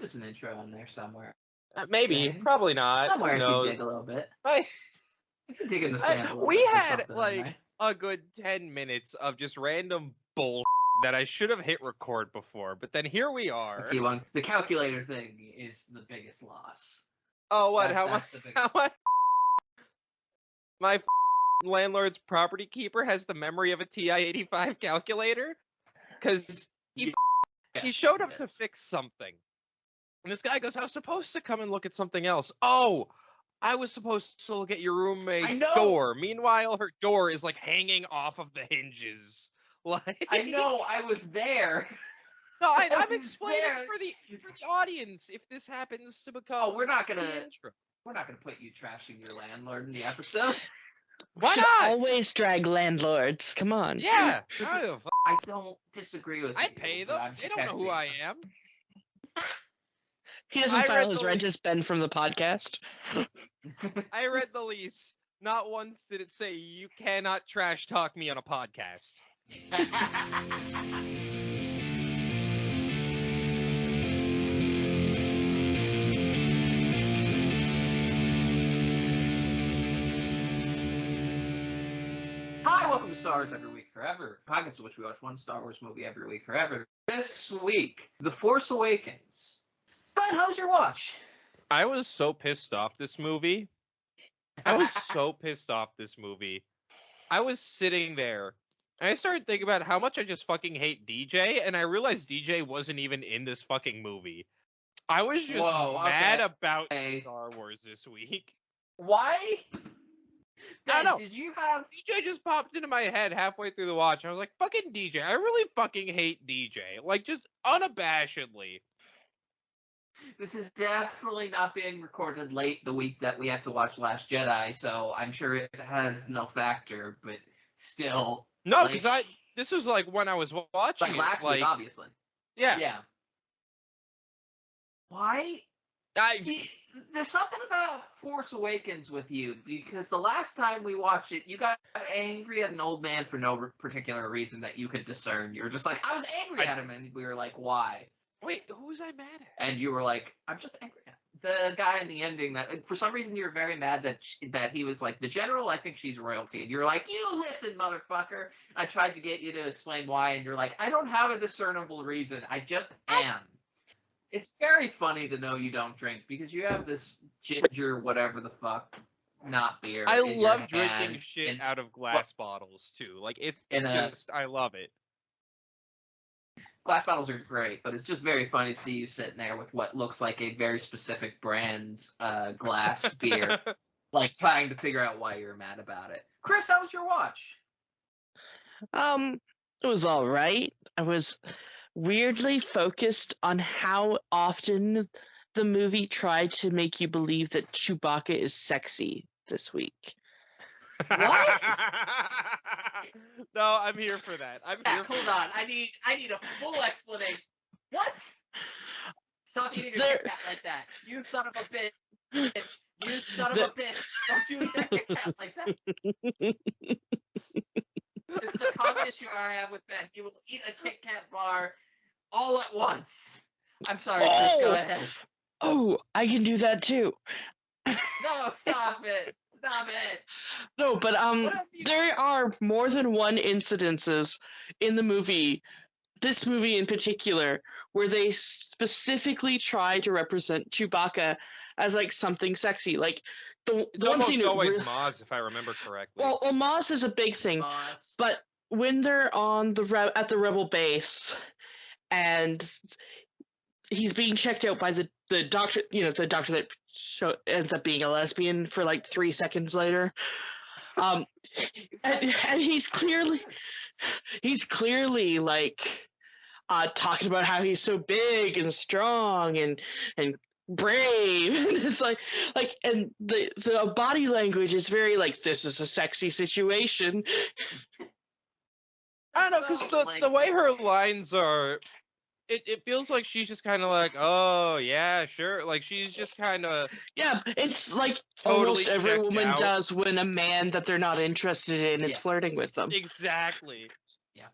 There's an intro in there somewhere. Maybe, Okay. probably not. Somewhere Who if knows? you dig a little bit. I, If you dig in the sand a little we bit, there's had something in like there. a good 10 minutes of just random bull that I should have hit record before, but then here we are. Let's see, one. The calculator thing is the biggest loss. Oh, what? That's How much? the biggest How much? My landlord's property keeper has the memory of a TI-85 calculator? Because he showed up to fix something. And this guy goes, I was supposed to come and look at something else. Oh, I was supposed to look at your roommate's door. Meanwhile, her door is like hanging off of the hinges. Like I know, I was there. No, I'm explaining for the audience if this happens to become. Oh, we're not gonna put you trashing your landlord in the episode. Why should not? Always drag landlords. Come on. Yeah. I don't disagree with you. I pay them. They don't know who I am. He doesn't file his rent as Ben from the podcast. I read the lease. Not once did it say you cannot trash talk me on a podcast. Hi, welcome to Star Wars Every Week Forever, a podcast in which we watch one Star Wars movie every week forever. This week, The Force Awakens. Ben, how was your watch? I was so pissed off this movie. I was sitting there, and I started thinking about how much I just fucking hate DJ, and I realized DJ wasn't even in this fucking movie. I was just mad about Star Wars this week. Why? I don't know. Did you have... DJ just popped into my head halfway through the watch. I was like, fucking DJ. I really fucking hate DJ. Like, just unabashedly. This is definitely not being recorded late the week that we have to watch Last Jedi, so I'm sure it has no factor, but still. No, because this was like when I was watching it. Last week, obviously. Yeah. Yeah. Why? See, there's something about Force Awakens with you, because the last time we watched it, you got angry at an old man for no particular reason that you could discern. You were just like, I was angry at him, and we were like, why? Wait, who was I mad at? And you were like, I'm just angry at him. The guy in the ending, that for some reason you were very mad that he was like, the general, I think she's royalty. And you're like, you listen, motherfucker. I tried to get you to explain why, and you're like, I don't have a discernible reason. I just am. It's very funny to know you don't drink, because you have this ginger whatever the fuck, not beer. I love drinking shit out of glass bottles, too. Like, I love it. Glass bottles are great, but it's just very funny to see you sitting there with what looks like a very specific brand glass beer, like trying to figure out why you're mad about it. Chris, how was your watch? It was all right. I was weirdly focused on how often the movie tried to make you believe that Chewbacca is sexy this week. What? No, I'm here for that. Hold on. I need a full explanation. What? Stop eating a Kit Kat like that. You son of a bitch. You son of a bitch. Don't you eat that Kit Kat like that. This is a common issue I have with Ben. He will eat a Kit Kat bar all at once. I'm sorry, Chris, go ahead. Oh, I can do that too. No, stop it. Stop it. No, but there are more than one incidences in the movie, this movie in particular, where they specifically try to represent Chewbacca as like something sexy. Like the one scene always Maz, if I remember correctly. Well, Maz is a big thing, but when they're on at the Rebel base and he's being checked out by the doctor, the doctor that ends up being a lesbian for like 3 seconds later. And he's clearly like talking about how he's so big and strong and brave. And it's like and the body language is very like, this is a sexy situation. I don't know, because the way her lines are, it feels like she's just kind of like, oh, yeah, sure. Like, she's just kind of... Yeah, it's like totally almost every woman out. does when a man that they're not interested in is flirting with them. Exactly. Yeah.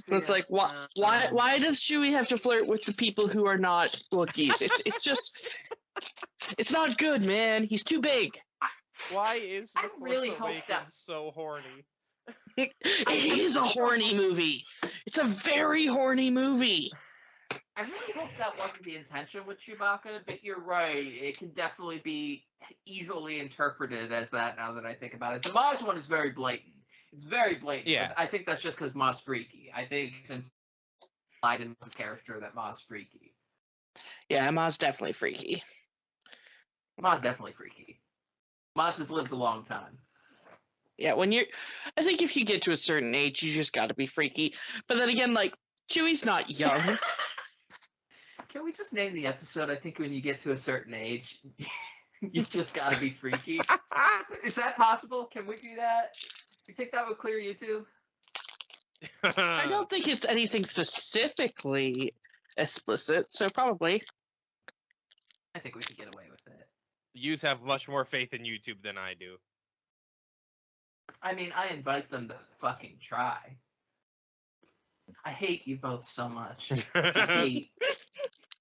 It's like, why does Chewie have to flirt with the people who are not Wookiees? It's just, it's not good, man. He's too big. Why is The I Force really hope Awakens that- so horny? It is a horny movie. It's a very horny movie. I really hope that wasn't the intention with Chewbacca, but you're right. It can definitely be easily interpreted as that now that I think about it. The Maz one is very blatant. It's very blatant. Yeah. But I think that's just because Maz freaky. I think it's implied in the character that Maz freaky. Yeah, Ma's definitely freaky. Maz definitely freaky. Maz has lived a long time. Yeah, I think if you get to a certain age, you just got to be freaky. But then again, like, Chewie's not young. Can we just name the episode? I think when you get to a certain age, you've just got to be freaky. Is that possible? Can we do that? You think that would clear YouTube? I don't think it's anything specifically explicit, so probably. I think we could get away with it. Yous have much more faith in YouTube than I do. I mean, I invite them to fucking try. I hate you both so much. I hate.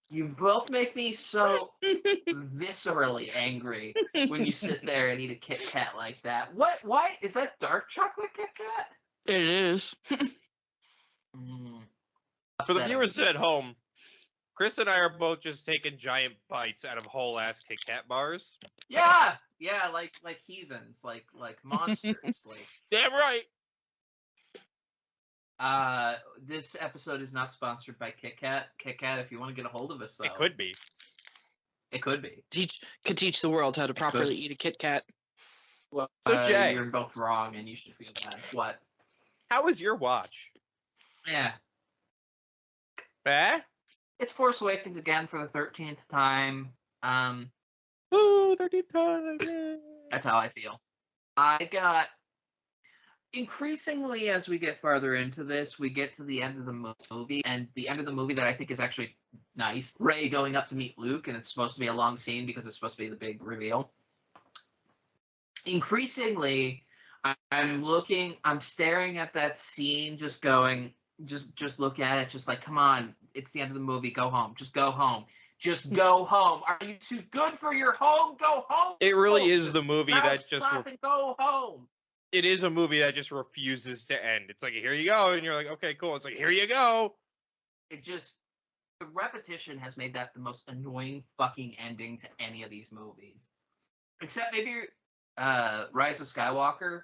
You both make me so viscerally angry when you sit there and eat a Kit Kat like that. What? Why? Is that dark chocolate Kit Kat? It is. For the viewers at home, Chris and I are both just taking giant bites out of whole ass Kit Kat bars. Yeah, like heathens, like monsters, like. Damn right. This episode is not sponsored by Kit Kat. Kit Kat, if you want to get a hold of us, though. It could be. It could be. Could teach the world how to properly eat a Kit Kat. Well, So, Jay. you're both wrong, and you should feel bad. What? How was your watch? Yeah. Eh? It's Force Awakens again for the 13th time. Ooh, 13th time. That's how I feel. I got... Increasingly, as we get farther into this, we get to the end of the movie, and the end of the movie that I think is actually nice. Rey going up to meet Luke, and it's supposed to be a long scene because it's supposed to be the big reveal. Increasingly, I'm staring at that scene, just going, just look at it, just like, come on, it's the end of the movie, go home, just go home. Just go home. Are you too good for your home? Go home. It really is the movie that just... and go home. It is a movie that just refuses to end. It's like, here you go, and you're like, okay, cool. It's like, here you go. It just... The repetition has made that the most annoying fucking ending to any of these movies. Except maybe Rise of Skywalker,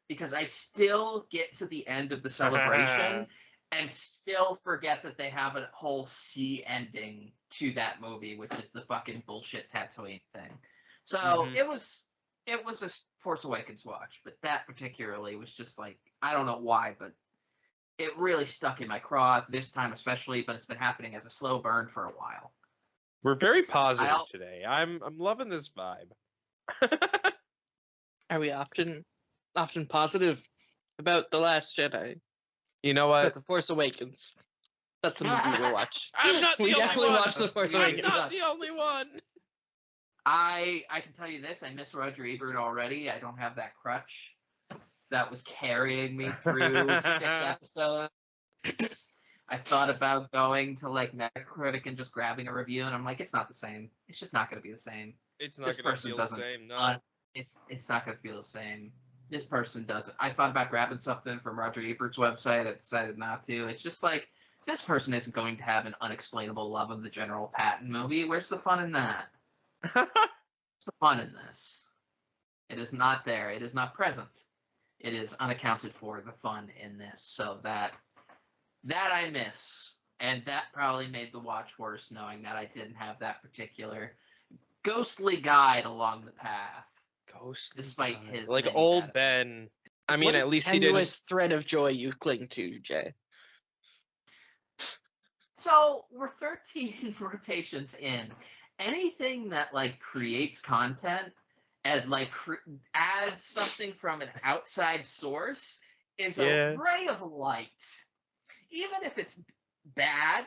because I still get to the end of the celebration and still forget that they have a whole C ending to that movie, which is the fucking bullshit Tatooine thing. So it was a Force Awakens watch, but that particularly was just like, I don't know why, but it really stuck in my craw this time especially, but it's been happening as a slow burn for a while. We're very positive today. I'm loving this vibe. Are we often positive about The Last Jedi? You know what? That's The Force Awakens. That's the movie we'll watch. I'm not the we only definitely one. watch The Force Awakens. I'm not the only one. I can tell you this, I miss Roger Ebert already. I don't have that crutch that was carrying me through 6 episodes. I thought about going to like Metacritic and just grabbing a review, and I'm like, it's not the same. It's just not going to be the same. It's not going to feel the same, no. It's not going to feel the same. This person doesn't. I thought about grabbing something from Roger Ebert's website. I decided not to. It's just like, this person isn't going to have an unexplainable love of the General Patton movie. Where's the fun in that? What's the fun in this? It is not there. It is not present. It is unaccounted for, the fun in this. So that I miss. And that probably made the watch worse, knowing that I didn't have that particular ghostly guide along the path. Ghostly despite guide. his like many old bad Ben. I mean, What at least he tenuous didn't. thread of joy you cling to, Jay. So we're 13 rotations in. Anything that like creates content and like adds something from an outside source is a ray of light. Even if it's bad,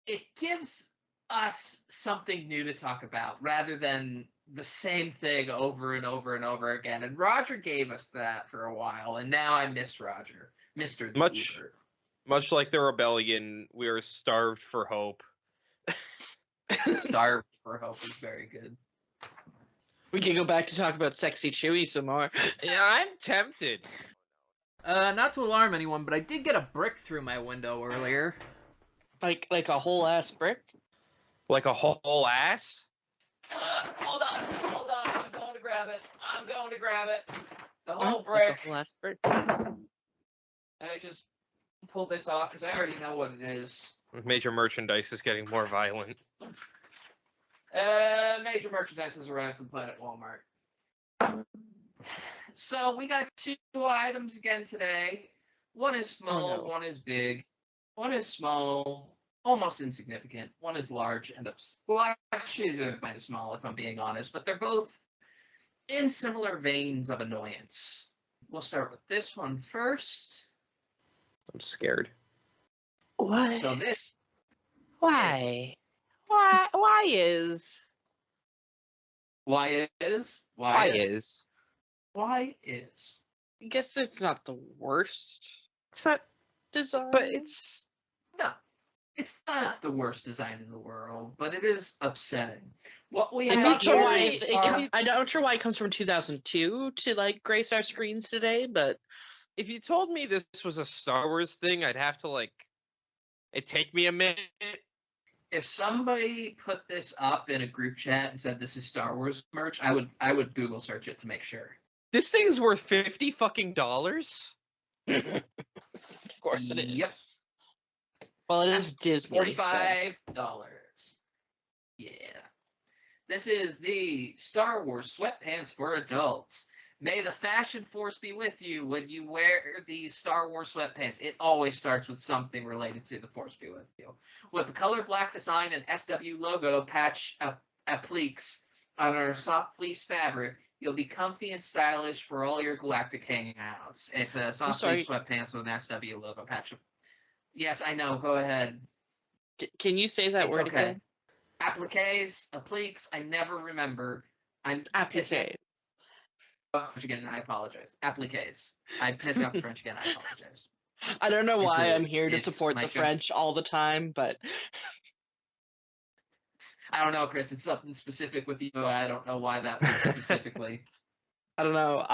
it gives us something new to talk about rather than the same thing over and over and over again. And Roger gave us that for a while, and now I miss Roger. Mr. Much Ebert. like the rebellion, we are starved for hope. Starved for hope is very good. We can go back to talk about Sexy Chewy some more. Yeah, I'm tempted. Not to alarm anyone, but I did get a brick through my window earlier. Like a whole ass brick? Like a whole ass? Hold on. I'm going to grab it. The whole Like brick. a whole ass brick. And I just pulled this off because I already know what it is. Major merchandise is getting more violent. Major merchandise has arrived from Planet Walmart. So we got 2 items again today. One is small, Oh, no. One is big. One is small, almost insignificant. One is large and well, actually they're kind of small if I'm being honest, but they're both in similar veins of annoyance. We'll start with this one first. I'm scared. What? So this Why? Why is? Why is? I guess it's not the worst It's not, design. but it's... No, it's not the worst design in the world, but it is upsetting. What we I'm have not sure here why is our- I'm not sure why it comes from 2002 to like grace our screens today, but If you told me this was a Star Wars thing, I'd have to, like... It'd take me a minute. if somebody put this up in a group chat and said this is Star Wars merch, I would Google search it to make sure. This thing's worth $50 fucking dollars? of course it is. Yep. Well, it is Disney. $45. Yeah. This is the Star Wars sweatpants for adults. May the fashion force be with you when you wear these Star Wars sweatpants. It always starts with something related to the force be with you. With the color black design and SW logo patch appliques on our soft fleece fabric, you'll be comfy and stylish for all your galactic hangouts. It's a soft fleece sweatpants with an SW logo patch. Yes, I know. Go ahead. Can you say that It's word okay. again? Appliques, appliques, I never remember. I'm Applique. French again, and I apologize. Appliques. I'm pissing off the French again. I apologize. I don't know why I'm here to it's support my the job. French all the time, but I don't know, Chris. It's something specific with you. I don't know why that was specifically. I don't know.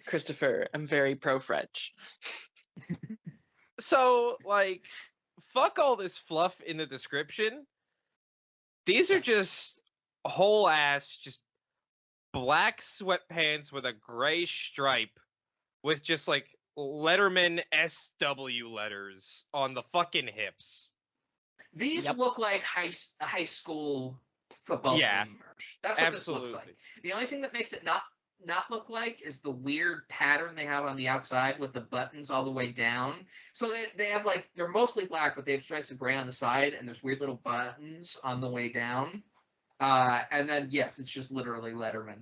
Christopher, am very pro-French. So, like, fuck all this fluff in the description. These are just whole ass, just black sweatpants with a gray stripe with just like Letterman SW letters on the fucking hips. These Yep. look like high school football Yeah, team merch. That's what this looks absolutely. like. The only thing that makes it not look like is the weird pattern they have on the outside with the buttons all the way down. So they have like, they're mostly black, but they have stripes of gray on the side, and there's weird little buttons on the way down. And then, yes, it's just literally Letterman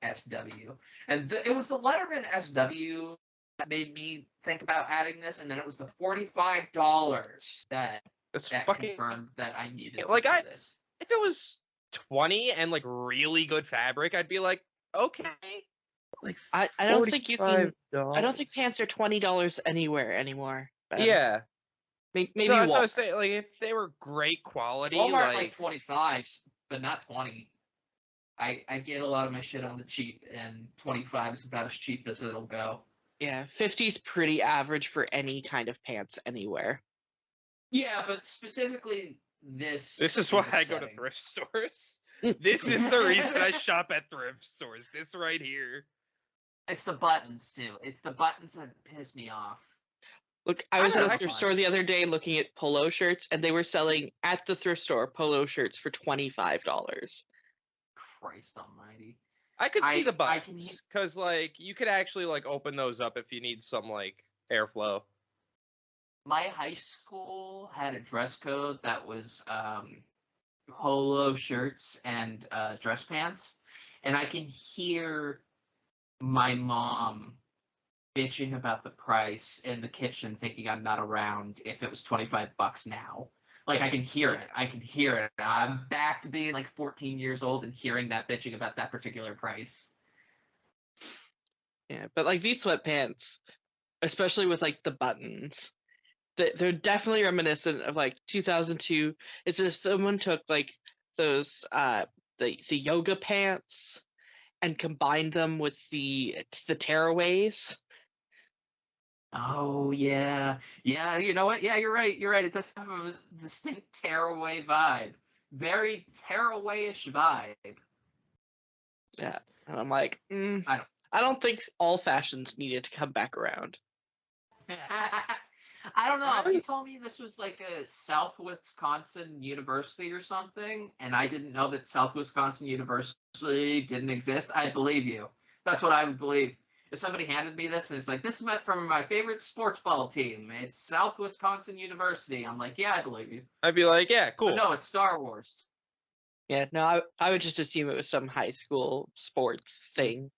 SW. And it was the Letterman SW that made me think about adding this, and then it was the $45 that That's that fucking confirmed that I needed like to do I this. if it was 20 and like really good fabric, I'd be like, okay. Like I don't think you can. $45. I don't think pants are $20 anywhere anymore. Ben. Yeah. Maybe No, that's what I Walmart. was saying. Like, if they were great quality, Walmart like 25, but not 20. I get a lot of my shit on the cheap, and 25 is about as cheap as it'll go. Yeah, 50's pretty average for any kind of pants anywhere. Yeah, but specifically this this is why I go to upsetting. thrift stores. This is the reason I shop at thrift stores. This right here. It's the buttons too. It's the buttons that piss me off. Look, I was I at don't a know. thrift store the other day looking at polo shirts, and they were selling at the thrift store polo shirts for $25. Christ almighty. I could see the I can buttons because like you could actually like open those up if you need some like airflow. My high school had a dress code that was polo shirts and dress pants, and I can hear my mom bitching about the price in the kitchen, thinking I'm not around if it was $25 now. Like, I can hear it. I can hear it. I'm back to being like 14 years old and hearing that bitching about that particular price. Yeah, but like these sweatpants, especially with like the buttons. They're definitely reminiscent of like 2002. It's as if someone took like those the yoga pants and combined them with the tearaways. Oh yeah, yeah. You know what? Yeah, you're right. You're right. It does have a distinct tearaway vibe. Very tearawayish vibe. Yeah, and I'm like, I I don't think all fashions needed to come back around. don't. I don't know. If you told me this was like a South Wisconsin University or something, and I didn't know that South Wisconsin University didn't exist, I'd believe you. That's what I would believe. If somebody handed me this and it's like, this is from my favorite sports ball team, it's South Wisconsin University, I'm like, yeah, I believe you. I'd be like, yeah, cool. But no, it's Star Wars. Yeah, no, I would just assume it was some high school sports thing.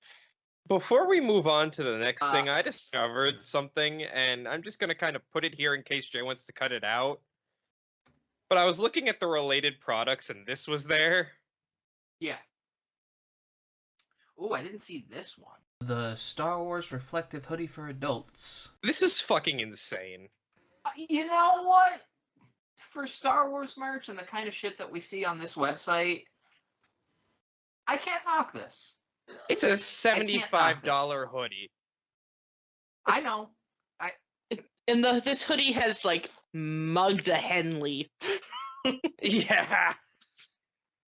Before we move on to the next thing, I discovered something, and I'm just going to kind of put it here in case Jay wants to cut it out. But I was looking at the related products, and this was there. Yeah. Oh, I didn't see this one. The Star Wars reflective hoodie for adults. This is fucking insane. You know what? For Star Wars merch and the kind of shit that we see on this website, I can't knock this. It's a $75 hoodie. I know. And this hoodie has like mugged a Henley. Yeah.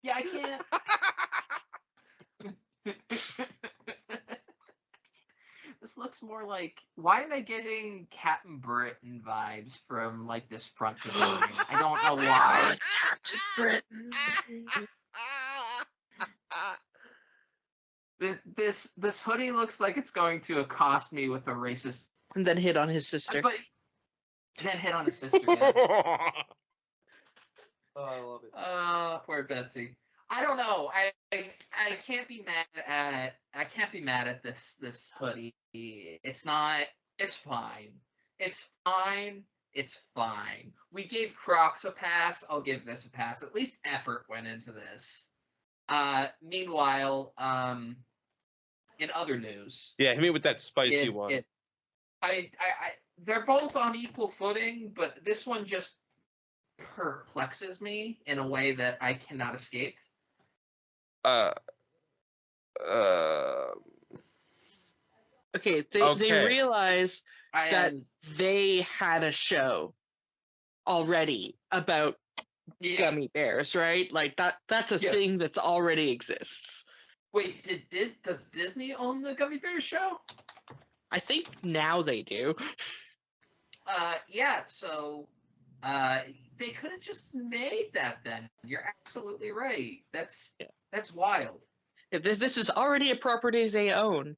Yeah, I can't. This looks more like, why am I getting Captain Britain vibes from like this front design? I don't know why. Captain Britain. This hoodie looks like it's going to accost me with a racist, And then hit on his sister. but then hit on his sister. Yeah. Oh, I love it. Poor Betsy. I don't know. I can't be mad at this hoodie. It's not. It's fine. It's fine. It's fine. We gave Crocs a pass. I'll give this a pass. At least effort went into this. Meanwhile, in other news, Yeah, hit me with that spicy one. They're both on equal footing, but this one just perplexes me in a way that I cannot escape. Okay, they realize that they had a show already about gummy bears, right? Like that's a thing that already exists. Wait, does Disney own the Gummy Bears show? I think now they do. Yeah, so they could have just made that then. You're absolutely right. That's wild. This is already a property they own.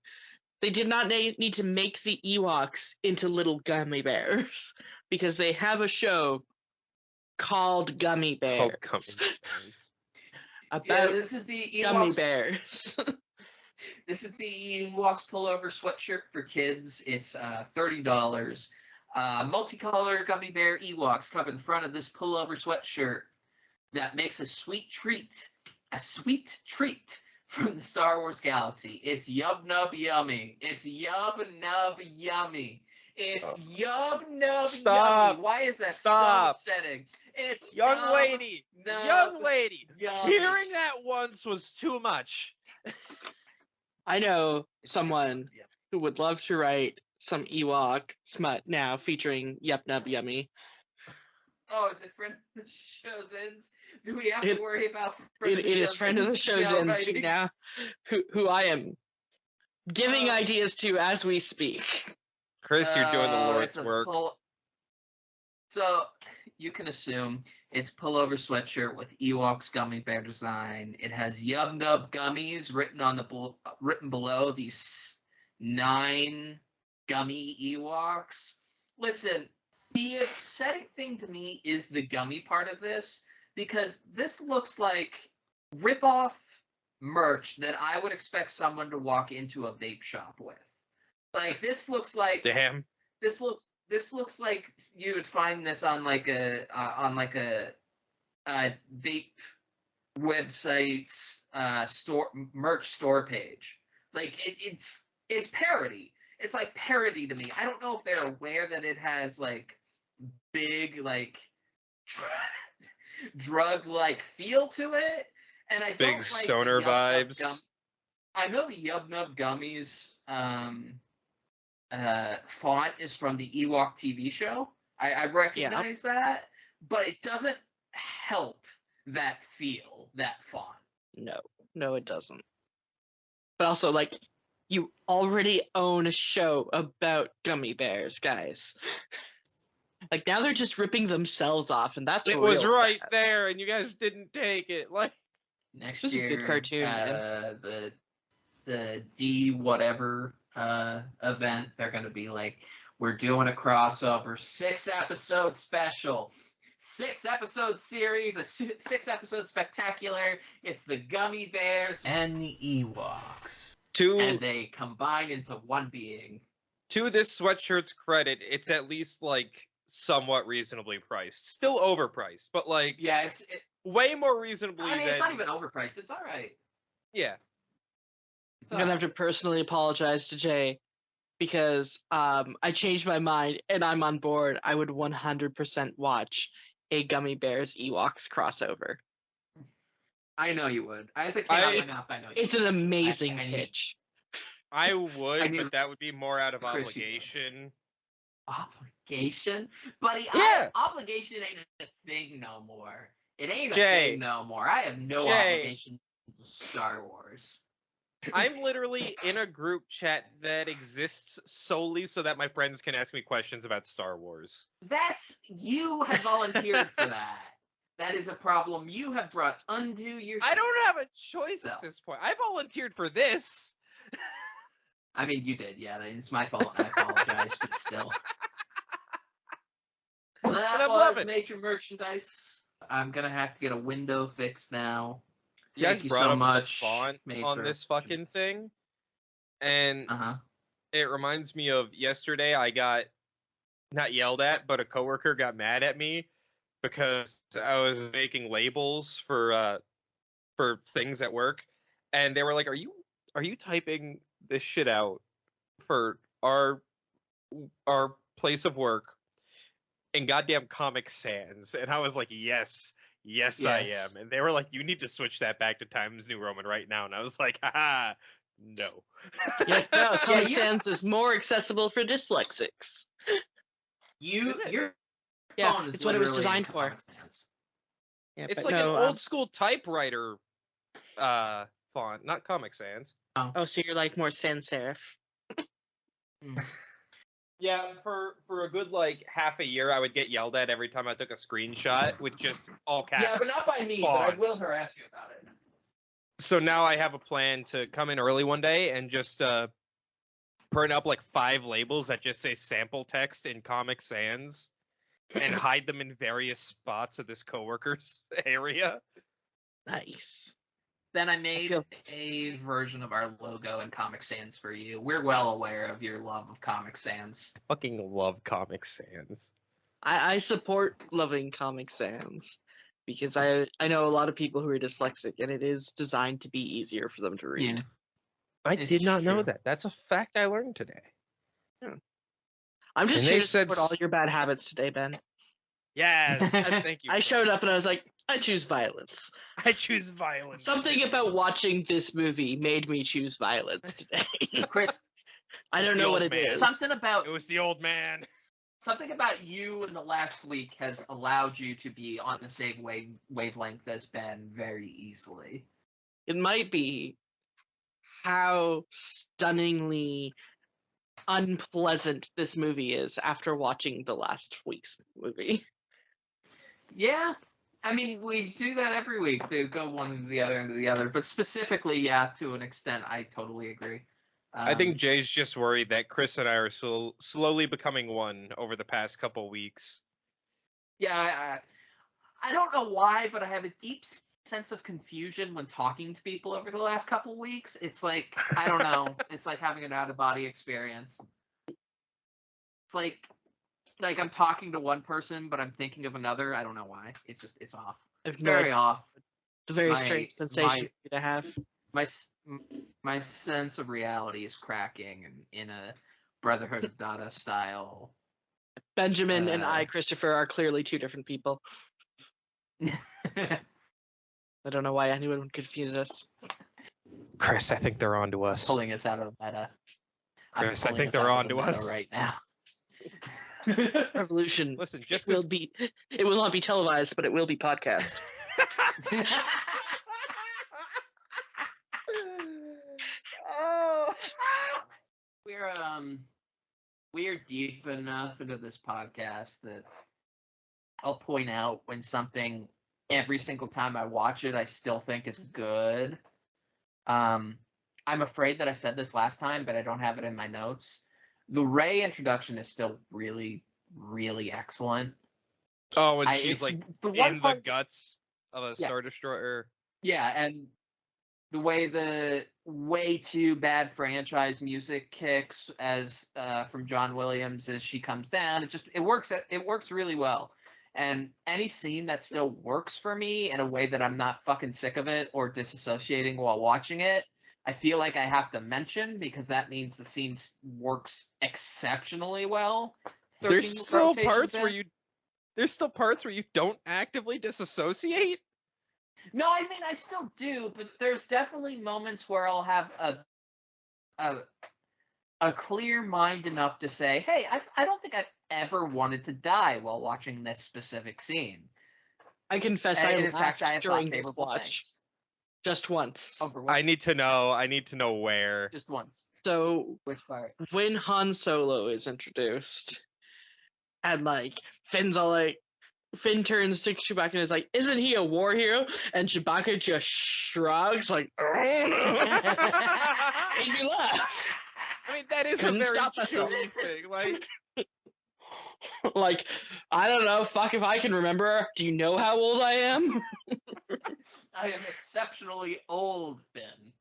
They did not need to make the Ewoks into little gummy bears because they have a show called Gummy Bears. About this is the Ewoks, gummy bears. This is the Ewoks pullover sweatshirt for kids. It's $30. Multicolor gummy bear Ewoks come in front of this pullover sweatshirt that makes a sweet treat from the Star Wars galaxy. It's yub nub yummy. It's yub nub yummy. It's yub nub yummy. Why is that so upsetting? It's young lady. Yummy. Hearing that once was too much. I know someone who would love to write some Ewok smut now featuring Yup Nub Yummy. Oh, is it friend of the show's ends? Do we have to worry about it is friend of the show's ends now, who I am giving ideas to as we speak. Chris, you're doing the Lord's work. So you can assume it's pullover sweatshirt with Ewoks gummy bear design. It has Yub Nub Gummies written below these 9 gummy Ewoks. Listen, the upsetting thing to me is the gummy part of this, because this looks like rip-off merch that I would expect someone to walk into a vape shop with. Like, this looks like... Damn. This looks like you would find this on like a vape website's merch store page. Like it's parody. it's like parody to me. I don't know if they're aware that it has like big like drug like feel to it, and I don't Big like stoner the Yub Nub vibes. I know the Yub Nub Gummies font is from the Ewok TV show. I recognize that, but it doesn't help that feel, that font. No, it doesn't. But also, like, you already own a show about gummy bears, guys. Like, now they're just ripping themselves off, and that's It real was right sad. there, and you guys didn't take it. Like, Next This is a year, good cartoon, man. the D whatever event, they're gonna be like, we're doing a crossover 6-episode special, 6-episode series, a 6-episode spectacular. It's the Gummy Bears And the Ewoks. and they combine into one being. To this sweatshirt's credit, it's at least like somewhat reasonably priced. Still overpriced, but like Yeah, way more reasonably than. it's not even overpriced. It's all right. Yeah. It's I'm all gonna right. have to personally apologize to Jay because I changed my mind and I'm on board. I would 100% watch a Gummy Bears Ewoks crossover. I know you would. As it came out my mouth, I know you It's would. an amazing I need- pitch. I would, I knew- but that would be more out of Chris, you would. obligation. Obligation? Buddy, Yeah. obligation ain't a thing no more. It ain't Jay. a thing no more. I have no Jay. obligation to Star Wars. I'm literally in a group chat that exists solely so that my friends can ask me questions about Star Wars. You have volunteered for that. That is a problem you have brought unto yourself. I don't have a choice at this point. I volunteered for this. I mean, you did, yeah. It's my fault. I apologize, but still. That I'm was loving. major merchandise. I'm gonna have to get a window fixed now. You guys Thank you brought so up much. the font on this fucking thing, and it reminds me of yesterday. I got not yelled at, but a coworker got mad at me because I was making labels for things at work, and they were like, "Are you typing this shit out for our place of work in goddamn Comic Sans?" And I was like, yes, I am. And they were like, "You need to switch that back to Times New Roman right now." And I was like, haha, no. Yeah, no, Comic Sans is more accessible for dyslexics. Your Yeah, phone is it's what it was literally designed a for. Comic Sans. Yeah, It's but like no, an old school typewriter font, not Comic Sans. Oh, so you're like more sans serif. Yeah, for a good like half a year, I would get yelled at every time I took a screenshot with just all caps. Yeah, but not by me. But I fonts. will harass you about it. So now I have a plan to come in early one day and just print up like 5 labels that just say sample text in Comic Sans and hide them in various spots of this coworker's area. Nice. Then I made a version of our logo in Comic Sans for you. We're well aware of your love of Comic Sans. I fucking love Comic Sans. I support loving Comic Sans because I know a lot of people who are dyslexic and it is designed to be easier for them to read. Yeah. I It's did not know true. that. That's a fact I learned today. I'm just And here they to said support all your bad habits today, Ben. Yes, thank you. I showed up and I was like, I choose violence. I choose violence. Something about watching this movie made me choose violence today. Chris, I don't The know what old it man. is. something about It was the old man. you in the last week has allowed you to be on the same wavelength as Ben very easily. It might be how stunningly unpleasant this movie is after watching the last week's movie. Yeah. I mean, we do that every week. They go one into the other into the other. But specifically, yeah, to an extent, I totally agree. I think Jay's just worried that Chris and I are slowly becoming one over the past couple weeks. Yeah, I don't know why, but I have a deep sense of confusion when talking to people over the last couple weeks. It's like, I don't know. It's like having an out-of-body experience. It's like I'm talking to one person, but I'm thinking of another. I don't know why. It's off. I have no Very idea. off. It's a very my- strange sensation for you to have. My sense of reality is cracking in a Brotherhood of Dada style. Benjamin and I, Christopher, are clearly two different people. I don't know why anyone would confuse us. Chris, I think they're on to us. Pulling us out of the meta. Chris, I think they're on to us right now. Revolution. Listen, just it will not be televised, but it will be podcast. Oh. We're deep enough into this podcast that I'll point out when something every single time I watch it I still think is good. I'm afraid that I said this last time, but I don't have it in my notes. The Rey introduction is still really, really excellent. Oh, when she's like in the guts of a Star Destroyer. Yeah, and the way the way too bad franchise music kicks as from John Williams as she comes down, it works really well. And any scene that still works for me in a way that I'm not fucking sick of it or disassociating while watching it, I feel like I have to mention because that means the scene works exceptionally well. There's still parts where you don't actively disassociate. No, I mean I still do, but there's definitely moments where I'll have a clear mind enough to say, "Hey, I don't think I've ever wanted to die while watching this specific scene." I confess, I laughed during this watch. Just once. I need to know where. Just once. So which part? When Han Solo is introduced, and like Finn's all like, Finn turns to Chewbacca and is like, "Isn't he a war hero?" And Chewbacca just shrugs like, "Oh no!" Made me laugh. I mean, that is Couldn't a very stop Chewie thing. Like, I don't know. Fuck if I can remember. Do you know how old I am? I am exceptionally old, Finn.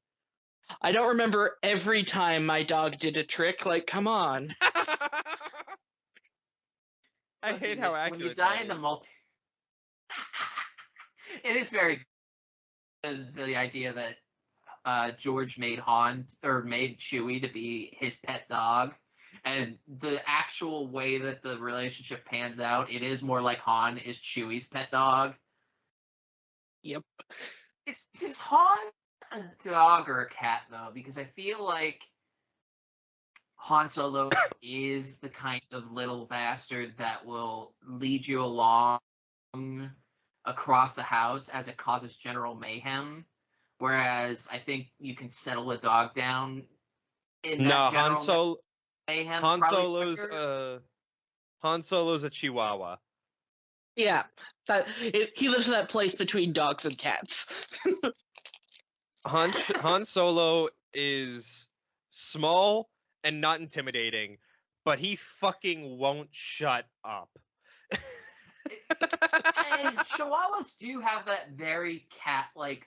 I don't remember every time my dog did a trick. Like, come on. I hate how accurate. When you die in the it is very the idea that George made made Chewie to be his pet dog, and the actual way that the relationship pans out, it is more like Han is Chewie's pet dog. Yep. Is Han a dog or a cat though? Because I feel like Han Solo is the kind of little bastard that will lead you along across the house as it causes general mayhem. Whereas I think you can settle a dog down in that general mayhem. Han Solo's a Chihuahua. Yeah, he lives in that place between dogs and cats. Han Solo is small and not intimidating, but he fucking won't shut up. And Chihuahuas do have that very cat-like,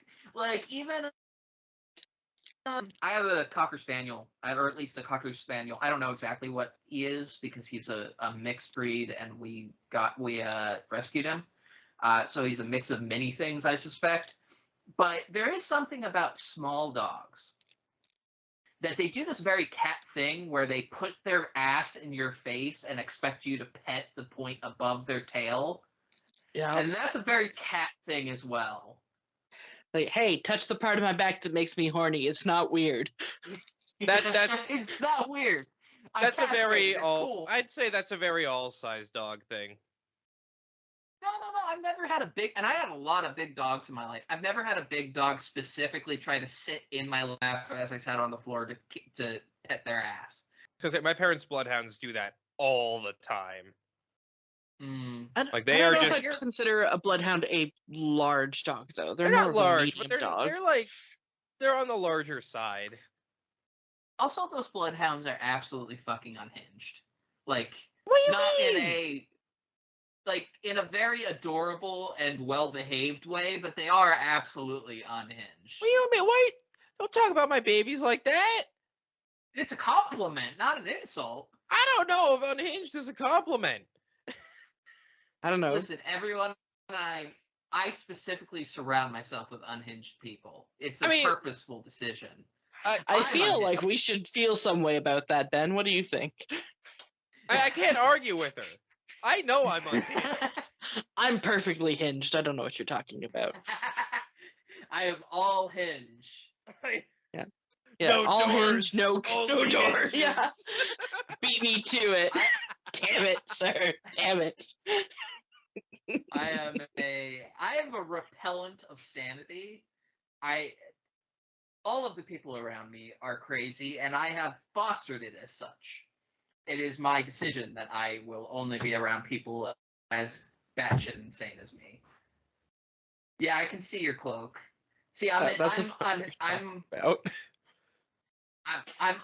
even. I have a Cocker Spaniel, or at least a Cocker Spaniel. I don't know exactly what he is because he's a mixed breed, and we rescued him. So he's a mix of many things, I suspect. But there is something about small dogs that they do this very cat thing where they put their ass in your face and expect you to pet the point above their tail. Yeah. And that's a very cat thing as well. Like, hey, touch the part of my back that makes me horny. It's not weird. That's it's not weird. That's a very cool. I'd say that's a very all-size dog thing. No. I've never had a big, and I had a lot of big dogs in my life. I've never had a big dog specifically try to sit in my lap as I sat on the floor to pet their ass. Because my parents' bloodhounds do that all the time. Like they are just. I consider a bloodhound a large dog, though. They're not large, but they're on the larger side. Also, those bloodhounds are absolutely fucking unhinged. Like, what do you not mean? in a very adorable and well-behaved way, but they are absolutely unhinged. What do you mean? Wait, don't talk about my babies like that. It's a compliment, not an insult. I don't know if unhinged is a compliment. I don't know. Listen, everyone, I specifically surround myself with unhinged people. It's a purposeful decision. I feel like we should feel some way about that, Ben. What do you think? I can't argue with her. I know I'm unhinged. I'm perfectly hinged. I don't know what you're talking about. I am all hinge. Yeah, No all doors, hinge, no only doors. hinges. Yeah, beat me to it. Damn it, sir. Damn it. I am a repellent of sanity. All of the people around me are crazy, and I have fostered it as such. It is my decision that I will only be around people as batshit insane as me. Yeah, I can see your cloak. See, I'm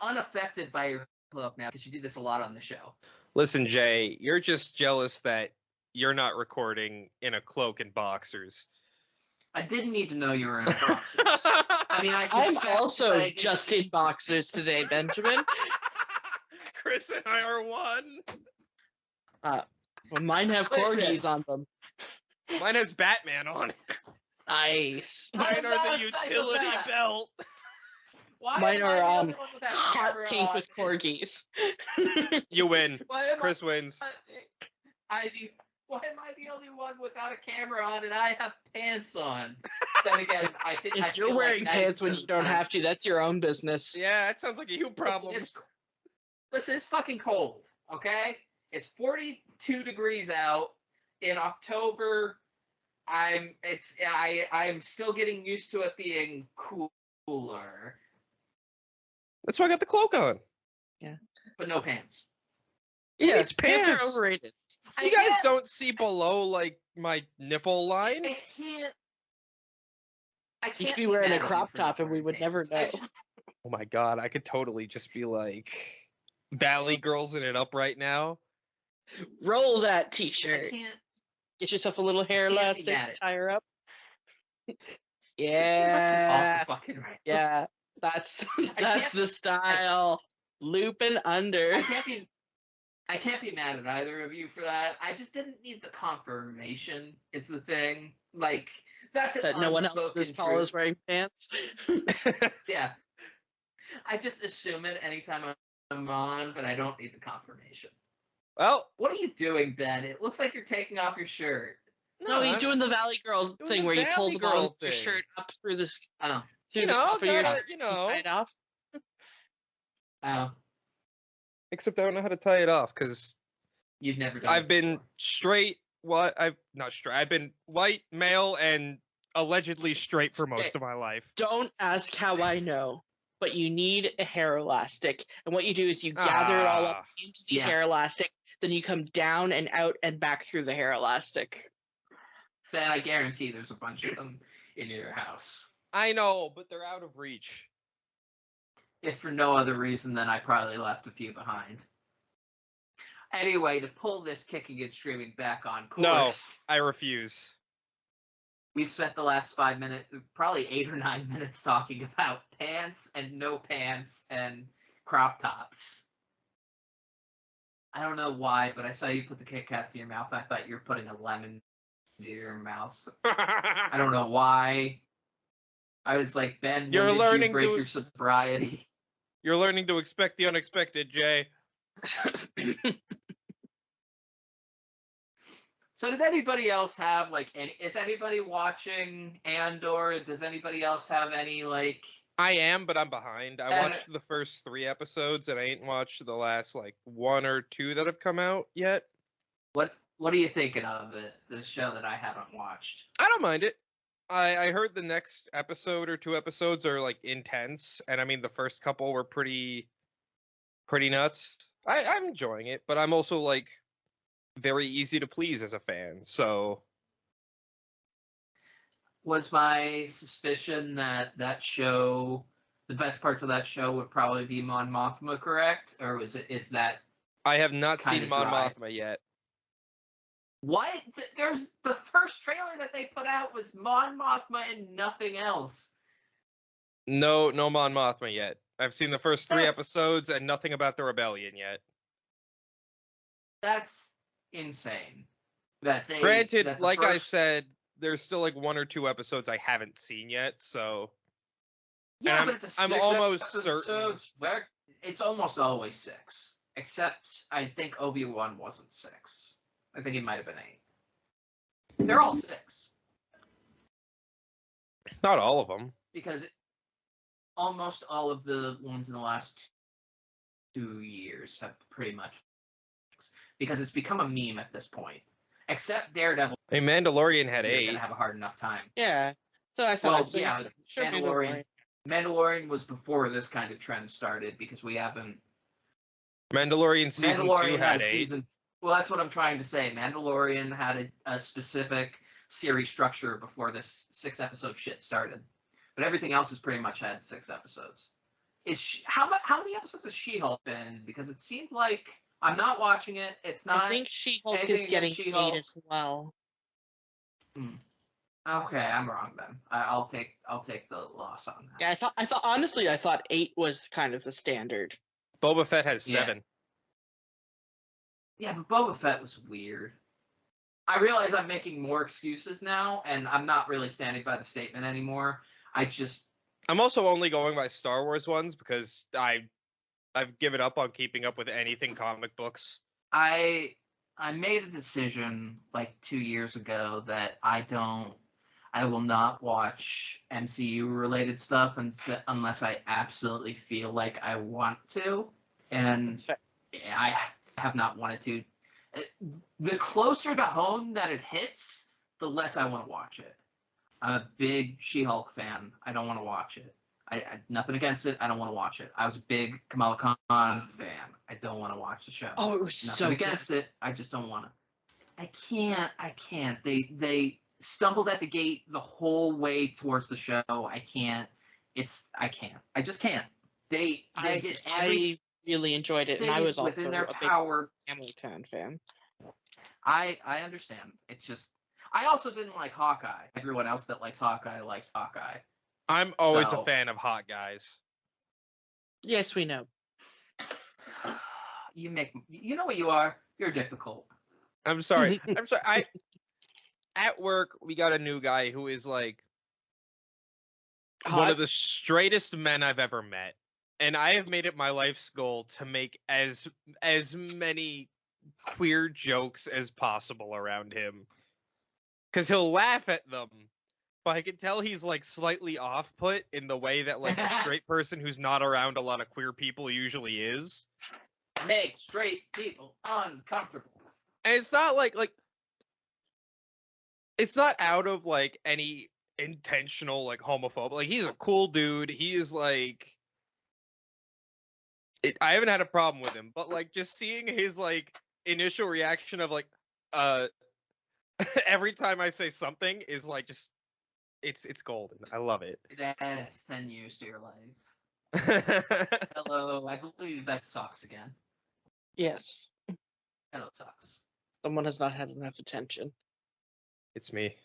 unaffected by your cloak now because you do this a lot on the show. Listen, Jay, you're just jealous that you're not recording in a cloak and boxers. I didn't need to know you were in boxers. I mean, I'm also just in boxers today, Benjamin. Chris and I are one. Well, mine have corgis on them. Mine has Batman on it. Nice. Mine are the utility belt. Mine are hot pink with corgis. You win. Chris wins. Why am I the only one without a camera on and I have pants on? Then again, if you're wearing pants when you don't have to, that's your own business. Yeah, that sounds like a you problem. Listen, it's fucking cold, okay? It's 42 degrees out in October. I'm still getting used to it being cooler. That's why I got the cloak on. Yeah. But no pants. Yeah, it's pants are overrated. You guys don't see below like my nipple line? I can't. You could be wearing a crop top and we would never know. Oh my god, I could totally just be like Valley Girls in it up right now. Roll that t-shirt. I can't. Get yourself a little hair elastic to tie her up. Yeah. Yeah. That's the style. Looping under. I can't be mad at either of you for that. I just didn't need the confirmation. Is the thing like that's that no one else this tall is wearing pants? Yeah, I just assume it anytime I'm on, but I don't need the confirmation. Well, what are you doing, Ben? It looks like you're taking off your shirt. No, he's doing the Valley Girl thing where you pull the bottom of your shirt up through the top of your shirt and tie it off. Oh. Except I don't know how to tie it off because you've never done. I've been straight. I've been white, male, and allegedly straight for most of my life. Don't ask how I know, but you need a hair elastic, and what you do is you gather it all up into the hair elastic, then you come down and out and back through the hair elastic. Then I guarantee there's a bunch of them in your house. I know, but they're out of reach. If for no other reason than I probably left a few behind. Anyway, to pull this kicking and streaming back on course. No, I refuse. We've spent the last 5 minutes, probably 8 or 9 minutes talking about pants and no pants and crop tops. I don't know why, but I saw you put the Kit Kats in your mouth. I thought you were putting a lemon into your mouth. I don't know why. I was like, Ben, you're learning break your sobriety. You're learning to expect the unexpected, Jay. So did anybody else have is anybody watching Andor? Does anybody else have any I am, but I'm behind. I watched the first 3 episodes and I ain't watched the last 1 or 2 that have come out yet. What are you thinking of it? The show that I haven't watched. I don't mind it. I heard the next episode or 2 episodes are intense, and I mean the first couple were pretty nuts. I'm enjoying it, but I'm also very easy to please as a fan. So was my suspicion that show, the best parts of that show would probably be Mon Mothma, correct? Or is that I have not seen Mon Mothma yet. What? There's the first trailer that they put out was Mon Mothma and nothing else. No Mon Mothma yet. I've seen the first 3 episodes and nothing about the rebellion yet. That's insane. Granted, I said, there's still 1 or 2 episodes I haven't seen yet, so Yeah, And but it's a I'm six almost episode certain. where it's almost always 6. Except I think Obi-Wan wasn't 6. I think he might have been 8. They're all 6. Not all of them. Because almost all of the ones in the last 2 years have pretty much, because it's become a meme at this point. Except Daredevil. A Mandalorian had You're 8. gonna have a hard enough time. Yeah. So I said, Well, yeah, sure, Mandalorian was before this kind of trend started because we haven't. Mandalorian season 2 Mandalorian had a 8. season. Well, that's what I'm trying to say. Mandalorian had a specific series structure before this 6-episode shit started, but everything else has pretty much had 6 episodes. How many episodes has She-Hulk been? Because it seemed like I'm not watching it. It's not. I think She-Hulk is getting She-Hulk. 8 as well. Okay, I'm wrong then. I'll take the loss on that. Yeah, I thought 8 was kind of the standard. Boba Fett has 7. Yeah, but Boba Fett was weird. I realize I'm making more excuses now, and I'm not really standing by the statement anymore. I'm also only going by Star Wars ones because I've given up on keeping up with anything comic books. I made a decision like 2 years ago that I will not watch MCU related stuff unless I absolutely feel like I want to, and I have not wanted to. The closer to home that it hits, the less I want to watch it. I'm a big She-Hulk fan. I don't want to watch it. I nothing against it. I don't want to watch it. I was a big Kamala Khan fan. I don't want to watch the show. Oh, it was nothing so against it. I just don't want to. I can't. They stumbled at the gate the whole way towards the show. I can't. I just can't. They did everything. I really enjoyed it, and I was also within their a power. big Kamala Khan fan. I understand. It's just I also didn't like Hawkeye. Everyone else that likes Hawkeye likes Hawkeye. I'm always a fan of hot guys. Yes, we know. You know what you are? You're difficult. I'm sorry. At work, we got a new guy who is like one of the straightest men I've ever met. And I have made it my life's goal to make as many queer jokes as possible around him. Because he'll laugh at them, but I can tell he's like slightly off-put in the way that like a straight person who's not around a lot of queer people usually is. Make straight people uncomfortable. And it's not like it's not out of like any intentional like homophobic. Like he's a cool dude. He is like I haven't had a problem with him, but like just seeing his like initial reaction of like every time I say something is like just it's golden. I love it. That's 10 years to your life. Hello, I believe that sucks again. Yes. Hello, sucks. Someone has not had enough attention. It's me.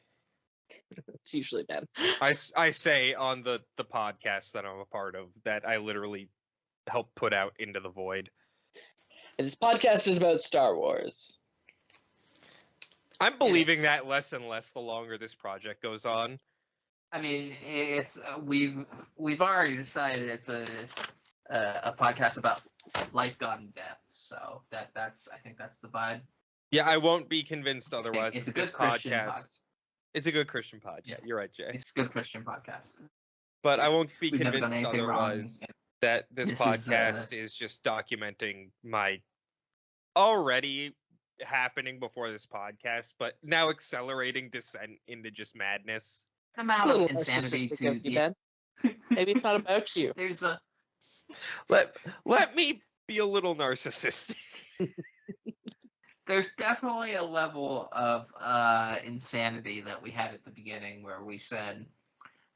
It's usually Ben. I say on the podcast that I'm a part of that I literally help put out into the void. And this podcast is about Star Wars. I'm believing that less and less the longer this project goes on. I mean, it's we've already decided it's a podcast about life, God, and death. So that's I think that's the vibe. Yeah, I won't be convinced otherwise. It's a good Christian podcast. It's a good Christian podcast. Yeah, you're right, Jay. It's a good Christian podcast. But I won't be We've convinced otherwise that this podcast is just documenting my already happening before this podcast, but now accelerating descent into just madness. Amount of insanity to Ben. Maybe it's not about you. There's a let me be a little narcissistic. There's definitely a level of insanity that we had at the beginning where we said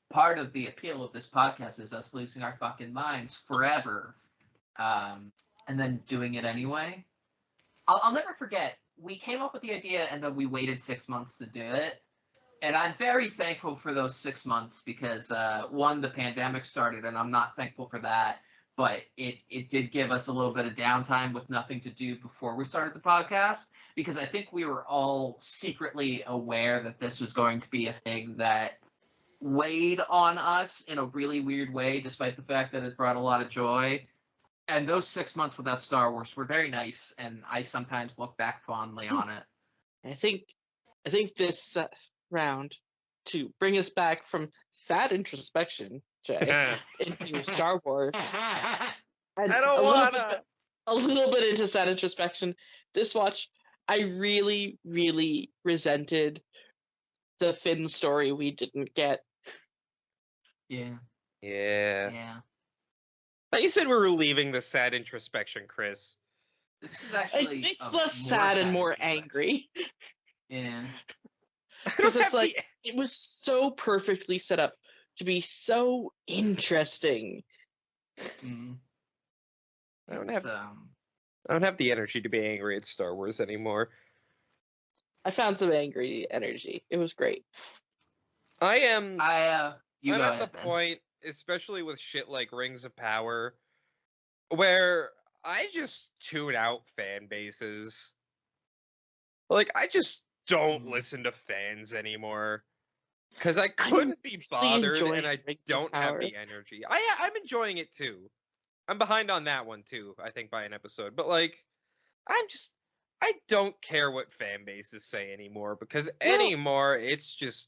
part of the appeal of this podcast is us losing our fucking minds forever, and then doing it anyway. I'll never forget, we came up with the idea and then we waited 6 months to do it. And I'm very thankful for those 6 months because, one, the pandemic started and I'm not thankful for that. But it did give us a little bit of downtime with nothing to do before we started the podcast, because I think we were all secretly aware that this was going to be a thing that weighed on us in a really weird way, despite the fact that it brought a lot of joy. And those 6 months without Star Wars were very nice, and I sometimes look back fondly on it. I think this round, to bring us back from sad introspection, Jay, into Star Wars. I don't wanna. A little bit into sad introspection. This watch, I really, really resented the Finn story we didn't get. Yeah. Thought you said we were leaving the sad introspection, Chris. This is actually it's less sad and more angry. Yeah. Because it's like it was so perfectly set up to be so interesting. Mm. I don't have the energy to be angry at Star Wars anymore. I found some angry energy. It was great. I'm at the Ben. point, especially with shit like Rings of Power, where I just tune out fan bases. Like, I just don't listen to fans anymore. Because I couldn't be bothered, and I don't have the energy. I'm enjoying it too. I'm behind on that one too, I think, by an episode. But like, I don't care what fan bases say anymore, because anymore it's just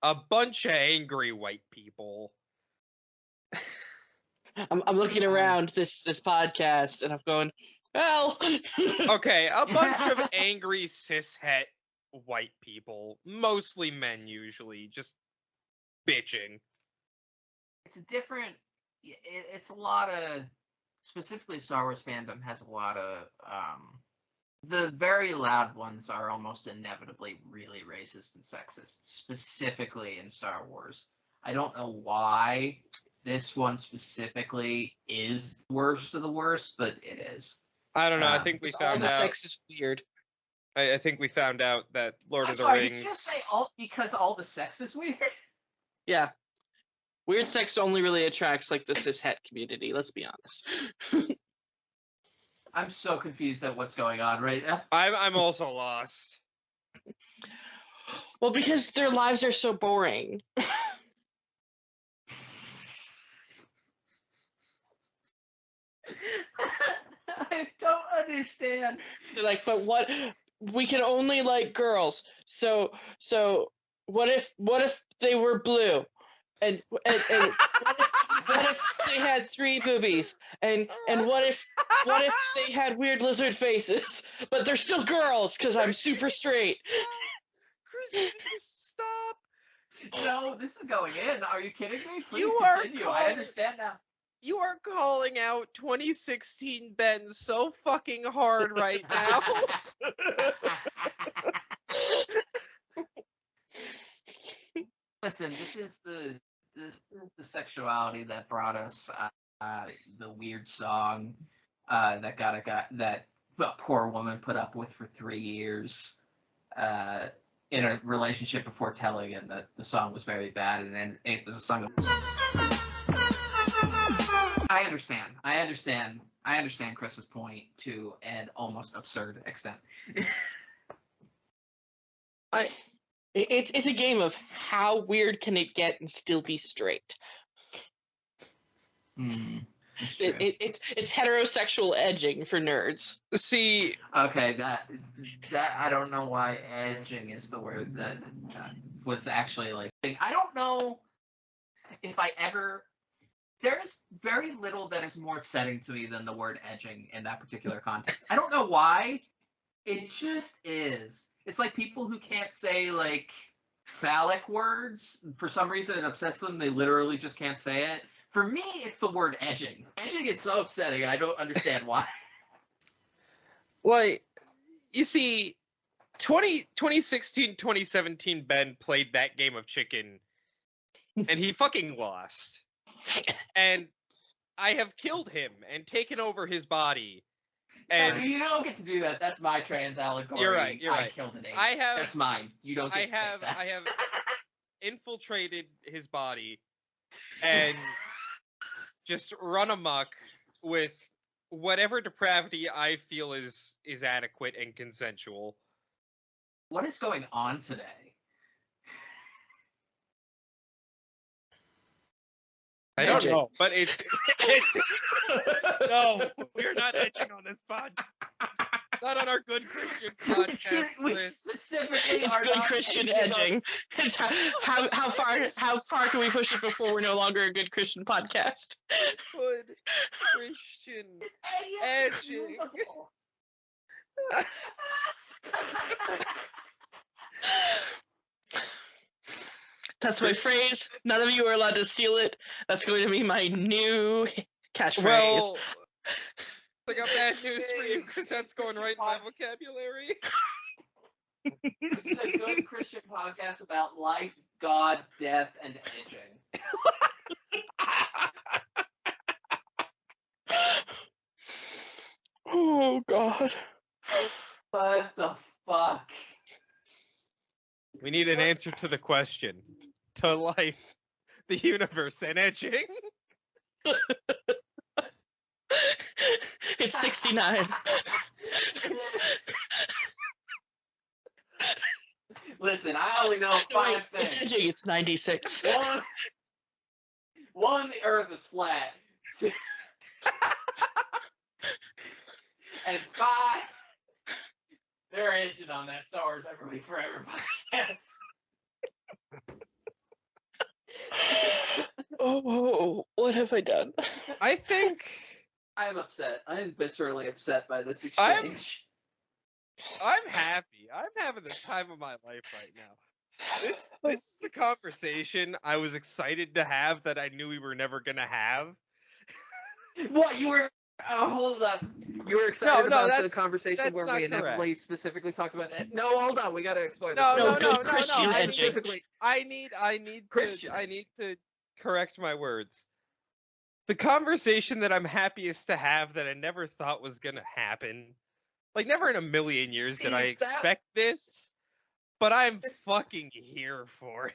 a bunch of angry white people. I'm looking around this podcast and I'm going, well. Okay, a bunch of angry cishet white people, mostly men usually, just bitching. It's a different. It's a lot of, specifically Star Wars fandom has a lot of. The very loud ones are almost inevitably really racist and sexist, specifically in Star Wars. I don't know why this one specifically is the worst of the worst, but it is. I don't know. I think we found all the out. sex is weird. I think we found out that Lord of the Sorry, Rings. did you just say all because all the sex is weird? Yeah. Weird sex only really attracts like the cishet community, let's be honest. I'm so confused at what's going on right now. I'm also lost. Well, because their lives are so boring. I don't understand. They're like, but what? We can only like girls. So what if they were blue? And what if they had 3 boobies? And what if they had weird lizard faces? But they're still girls because I'm super straight. Chris, you need to stop. No, this is going in. Are you kidding me? Please You are continue. I understand now. You are calling out 2016 Ben so fucking hard right now. Listen, this is the sexuality that brought us the weird song that that poor woman put up with for 3 years in a relationship before telling him that the song was very bad, and then it was a song of. I understand Chris's point to an almost absurd extent. It's a game of how weird can it get and still be straight. It's heterosexual edging for nerds. See, okay, that I don't know why edging is the word that was actually like. I don't know if I ever. There is very little that is more upsetting to me than the word edging in that particular context. I don't know why. It just is. It's like people who can't say, like, phallic words. For some reason, it upsets them. They literally just can't say it. For me, it's the word edging. Edging is so upsetting. I don't understand why. Like, you see, 2016, 2017 Ben played that game of chicken, and he fucking lost. And I have killed him and taken over his body. And you don't get to do that. That's my trans allegory. You're right. I killed an ape. That's mine. You don't get to take that. I have infiltrated his body and just run amok with whatever depravity I feel is adequate and consensual. What is going on today? I don't Edging. know, but it's no, we're not edging on this pod. Not on our Good Christian podcast. We Chris. specifically It's are good not Christian edging on- edging. It's how far can we push it before we're no longer a good Christian podcast? Good Christian Yes, edging. musical. That's my phrase. None of you are allowed to steal it. That's going to be my new catchphrase. Well, I got bad news for you because that's going right in my vocabulary. This is a good Christian podcast about life, God, death, and edging. Oh God. What the fuck? We need an answer to the question. To life, the universe, and edging. It's 69. Listen, I only know five It's things. edging. It's 96. One, the Earth is flat. And five, they're edging on that Star Wars Every Week for Everybody. Yes. Oh, what have I done? I think I'm upset. I am viscerally upset by this exchange. I'm happy. I'm having the time of my life right now. This is the conversation I was excited to have that I knew we were never gonna have. What, you were... hold up. You were excited about the that's- conversation that's where not we correct. inevitably specifically talked about it. No, hold on. We got to explain No, this. No, no, good no, Christian no, no. edging. Specifically, I need Christian. I need to correct my words. The conversation that I'm happiest to have that I never thought was gonna happen. Like never in a million years See, did I that- expect this, but I'm This- fucking here for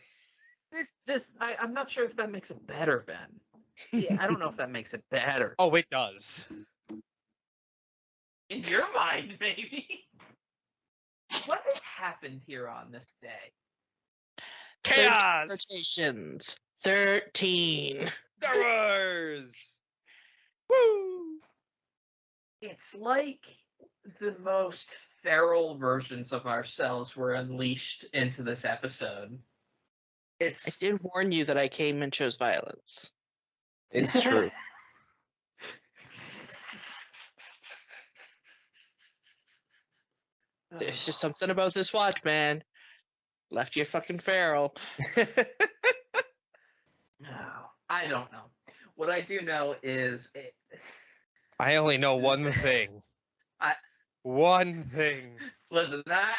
it. I'm not sure if that makes it better, Ben. See, I don't know if that makes it better. Oh, it does. In your mind, maybe. What has happened here on this day? Chaos! Rotations. 13. Star Wars! Woo! It's like the most feral versions of ourselves were unleashed into this episode. I It's did warn you that I came and chose violence. It's true. There's just something about this watch, man. Left you fucking feral. No, I don't know. What I do know is I only know one thing. One thing. listen, that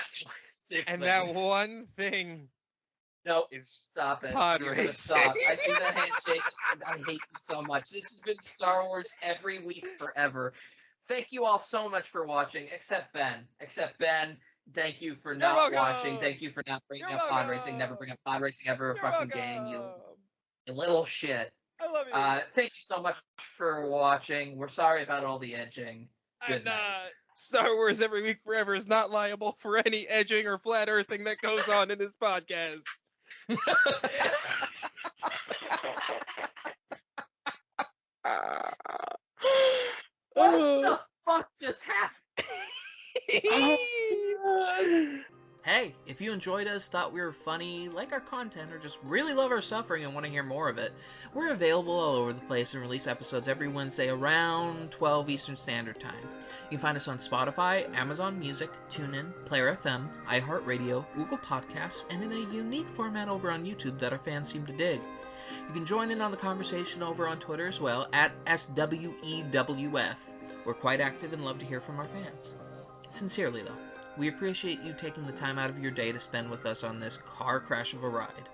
six And things. that one thing No, is stop it. pod You're gonna racing. stop. I see that handshake. I hate you so much. This has been Star Wars Every Week Forever. Thank you all so much for watching, except Ben. Thank you for not welcome. watching. Thank you for not bringing You're up pod welcome. racing. Never bring up pod racing ever. A You're fucking welcome. game, you little shit. I love you. Thank you so much for watching. We're sorry about all the edging. Good And night. Star Wars Every Week Forever is not liable for any edging or flat earthing that goes on in this podcast. What the fuck just happened? Hey, if you enjoyed us, thought we were funny, like our content, or just really love our suffering and want to hear more of it, we're available all over the place and release episodes every Wednesday around 12 Eastern Standard Time. You can find us on Spotify, Amazon Music, TuneIn, Player FM, iHeartRadio, Google Podcasts, and in a unique format over on YouTube that our fans seem to dig. You can join in on the conversation over on Twitter as well, at SWEWF. We're quite active and love to hear from our fans. Sincerely, though, we appreciate you taking the time out of your day to spend with us on this car crash of a ride.